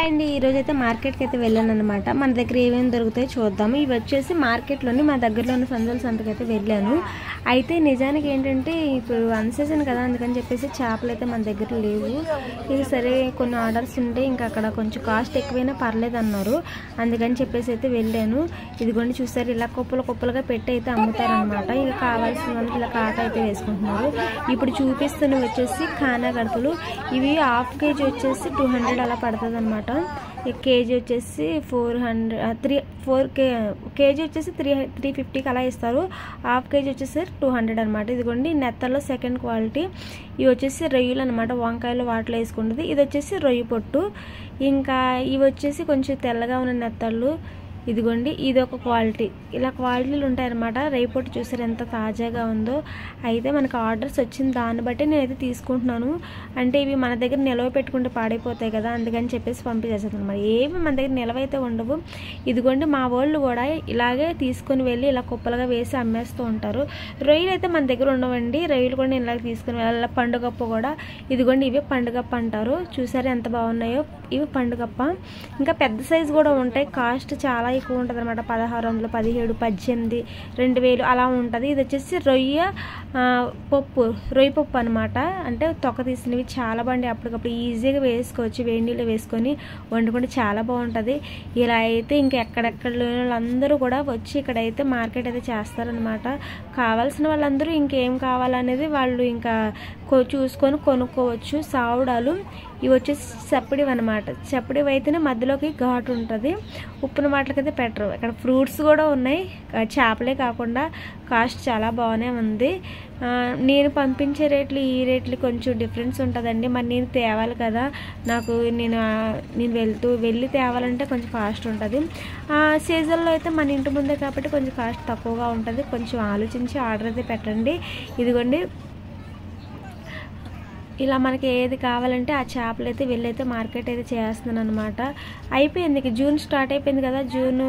Hi అండి, ఈరోజైతే మార్కెట్కి అయితే వెళ్ళాను అనమాట. మన దగ్గర ఏమేమి దొరుకుతాయో చూద్దాము. ఇవి వచ్చేసి మార్కెట్లోని మా దగ్గరలో ఉన్న సందుల సంతకి అయితే వెళ్ళాను. అయితే నిజానికి ఏంటంటే ఇప్పుడు అన్సీజన్ కదా, అందుకని చెప్పేసి చేపలు అయితే మన దగ్గర లేవు. ఇది సరే కొన్ని ఆర్డర్స్ ఉంటే ఇంకా అక్కడ కొంచెం కాస్ట్ ఎక్కువైనా పర్లేదు అన్నారు, అందుకని చెప్పేసి అయితే వెళ్ళాను. ఇదిగోండి చూసారు, ఇలా కుప్పలుగా పెట్టి అయితే అమ్ముతారనమాట. ఇక కావాల్సిన వాళ్ళు ఇలా కాట అయితే వేసుకుంటున్నారు. ఇప్పుడు చూపిస్తున్నవి వచ్చేసి ఖానా గడపలు. ఇవి హాఫ్ కేజీ వచ్చేసి 200 అలా పడుతుంది అనమాట. కేజీ వచ్చేసి 400 కేజీ వచ్చేసి 350కి అలా ఇస్తారు. హాఫ్ కేజీ వచ్చేసి 200 అనమాట. ఇదిగోండి నెత్తల్లో సెకండ్ క్వాలిటీ. ఇవి వచ్చేసి రొయ్యలు అనమాట, వంకాయలు వాటిలో వేసుకుంటుంది. ఇది వచ్చేసి రొయ్య పొట్టు. ఇంకా ఇవి వచ్చేసి కొంచెం తెల్లగా ఉన్న నెత్తళ్ళు. ఇదిగోండి ఇది ఒక క్వాలిటీ. ఇలా క్వాలిటీలు ఉంటాయన్నమాట. రేపటి చూసారు ఎంత తాజాగా ఉందో. అయితే మనకు ఆర్డర్స్ వచ్చిన దాన్ని బట్టి నేనైతే తీసుకుంటున్నాను. అంటే ఇవి మన దగ్గర నిల్వ పెట్టుకుంటే పాడైపోతాయి కదా, అందుకని చెప్పేసి పంపించేస్తాను అనమాట. ఏమి మన దగ్గర నిల్వ అయితే ఉండవు. ఇదిగోండి మా వాళ్ళు కూడా ఇలాగే తీసుకొని వెళ్ళి ఇలా కుప్పలుగా వేసి అమ్మేస్తూ ఉంటారు. రొయ్యలు అయితే మన దగ్గర ఉండవండి. రొయ్యలు కూడా నేను ఇలాగ తీసుకుని వెళ్ళాలి. పండుగప్ప కూడా ఇదిగోండి ఇవి పండుగప్ప అంటారు. చూసారు ఎంత బాగున్నాయో, ఇవి పండుగప్ప. ఇంకా పెద్ద సైజు కూడా ఉంటాయి. కాస్ట్ చాలా ఎక్కువ ఉంటుంది అనమాట. 1600, 17, 18, 2000 అలా ఉంటుంది. ఇది వచ్చేసి రొయ్య పప్పు అనమాట. అంటే తొక్క తీసినవి చాలా బాగుంటాయి. అప్పటికప్పుడు ఈజీగా వేసుకోవచ్చు, వేడి నీళ్ళు వేసుకొని వండుకుంటే చాలా బాగుంటుంది. ఇలా అయితే ఇంకా ఎక్కడెక్కడ వాళ్ళందరూ కూడా వచ్చి ఇక్కడైతే మార్కెట్ అయితే చేస్తారనమాట. కావాల్సిన వాళ్ళందరూ ఇంకేం కావాలనేది వాళ్ళు ఇంకా చూసుకొని కొనుక్కోవచ్చు. సావుడాలు ఇవి వచ్చేసి చప్పడివి అనమాట. చప్పడివి అయితేనే మధ్యలోకి ఘాటు ఉంటుంది. ఉప్పున వాటికైతే పెట్టరు. ఇక్కడ ఫ్రూట్స్ కూడా ఉన్నాయి, చేపలే కాకుండా. కాస్ట్ చాలా బాగానే ఉంది. నేను పంపించే రేట్లు ఈ రేట్లు కొంచెం డిఫరెన్స్ ఉంటుందండి. మరి నేను తేవాలి కదా, నేను వెళ్ళి తేవాలంటే కొంచెం కాస్ట్ ఉంటుంది. సీజన్లో అయితే మన ఇంటి ముందే కాబట్టి కొంచెం కాస్ట్ తక్కువగా ఉంటుంది. కొంచెం ఆలోచించి ఆర్డర్ అయితే పెట్టండి. ఇదిగోండి ఇలా మనకి ఏది కావాలంటే ఆ చేపలు అయితే వెళ్ళైతే మార్కెట్ అయితే చేస్తున్నాను అనమాట. అయిపోయింది, జూన్ స్టార్ట్ అయిపోయింది కదా. జూన్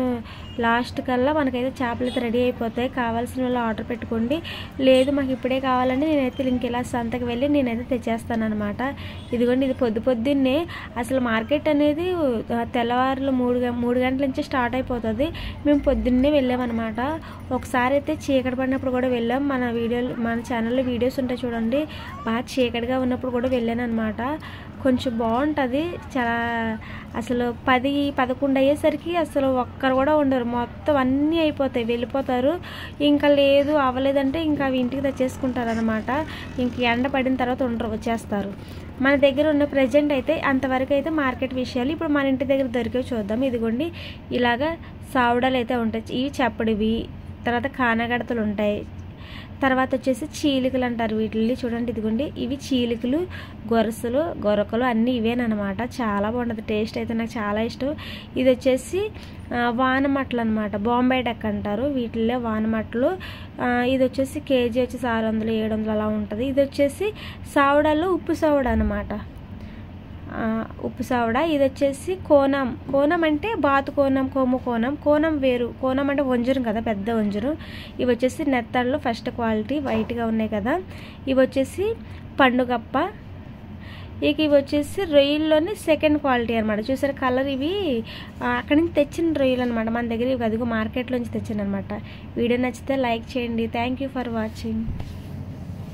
లాస్ట్ కల్లా మనకైతే చేపలు అయితే రెడీ అయిపోతాయి. కావాల్సిన వాళ్ళు ఆర్డర్ పెట్టుకోండి. లేదు మాకు ఇప్పుడే కావాలంటే నేనైతే ఇంక ఇలా సంతకి వెళ్ళి నేనైతే తెచ్చేస్తాను అనమాట. ఇదిగోండి ఇది పొద్దున్నే అసలు మార్కెట్ అనేది తెల్లవారులు 3 గంటల నుంచి స్టార్ట్ అయిపోతుంది. మేము పొద్దున్నే వెళ్ళామన్నమాట. ఒకసారి అయితే చీకటి పడినప్పుడు కూడా వెళ్ళాం. మన ఛానల్లో వీడియోస్ ఉంటాయి చూడండి. బాగా చీకటిగా ఉన్నప్పుడు కూడా వెళ్ళాను అనమాట. కొంచెం బాగుంటుంది చాలా. అసలు 10, 11 అయ్యేసరికి అసలు ఒక్కరు కూడా ఉండరు. మొత్తం అన్నీ అయిపోతాయి, వెళ్ళిపోతారు. ఇంకా లేదు అవ్వలేదంటే ఇంకా అవి ఇంటికి తెచ్చేసుకుంటారు అనమాట. ఇంక ఎండ పడిన తర్వాత వచ్చేస్తారు. మన దగ్గర ఉన్న ప్రజెంట్ అయితే అంతవరకు అయితే మార్కెట్ విషయాలు. ఇప్పుడు మన ఇంటి దగ్గర దొరికేవి చూద్దాం. ఇదిగోండి ఇలాగా సావుడాలు అయితే ఉంటాయి. ఇవి చప్పడివి. తర్వాత కానగడతలు ఉంటాయి. తర్వాత వచ్చేసి చీలికలు అంటారు వీటిని. చూడండి ఇదిగోండి ఇవి చీలికలు, గొరకలు అన్నీ ఇవేనమాట. చాలా బాగుంటుంది. టేస్ట్ అయితే నాకు చాలా ఇష్టం. ఇది వచ్చేసి వానమట్టలు అనమాట. బాంబే డక్ అంటారు వీటిల్లో వానమట్టలు. ఇది వచ్చేసి కేజీ వచ్చేసి 600, 700 అలా ఉంటుంది. ఇది వచ్చేసి సావుడాల్లో ఉప్పు సావుడ అనమాట. ఉప్పు సావడ. ఇది వచ్చేసి కోనం అంటే బాతు కోనం, కోనం వేరు. కోనం అంటే వంజరం కదా, పెద్ద వంజరం. ఇవి వచ్చేసి నెత్తళ్ళు ఫస్ట్ క్వాలిటీ, వైట్గా ఉన్నాయి కదా. ఇవి వచ్చేసి పండుగప్ప. ఇక ఇవి వచ్చేసి రొయ్యల్లోని సెకండ్ క్వాలిటీ అనమాట. చూసారు కలర్. ఇవి అక్కడి నుంచి తెచ్చిన రొయ్యలు అనమాట. మన దగ్గర ఇవి అదిగో మార్కెట్లో నుంచి తెచ్చాను అనమాట. వీడియో నచ్చితే లైక్ చేయండి. Thank you for watching.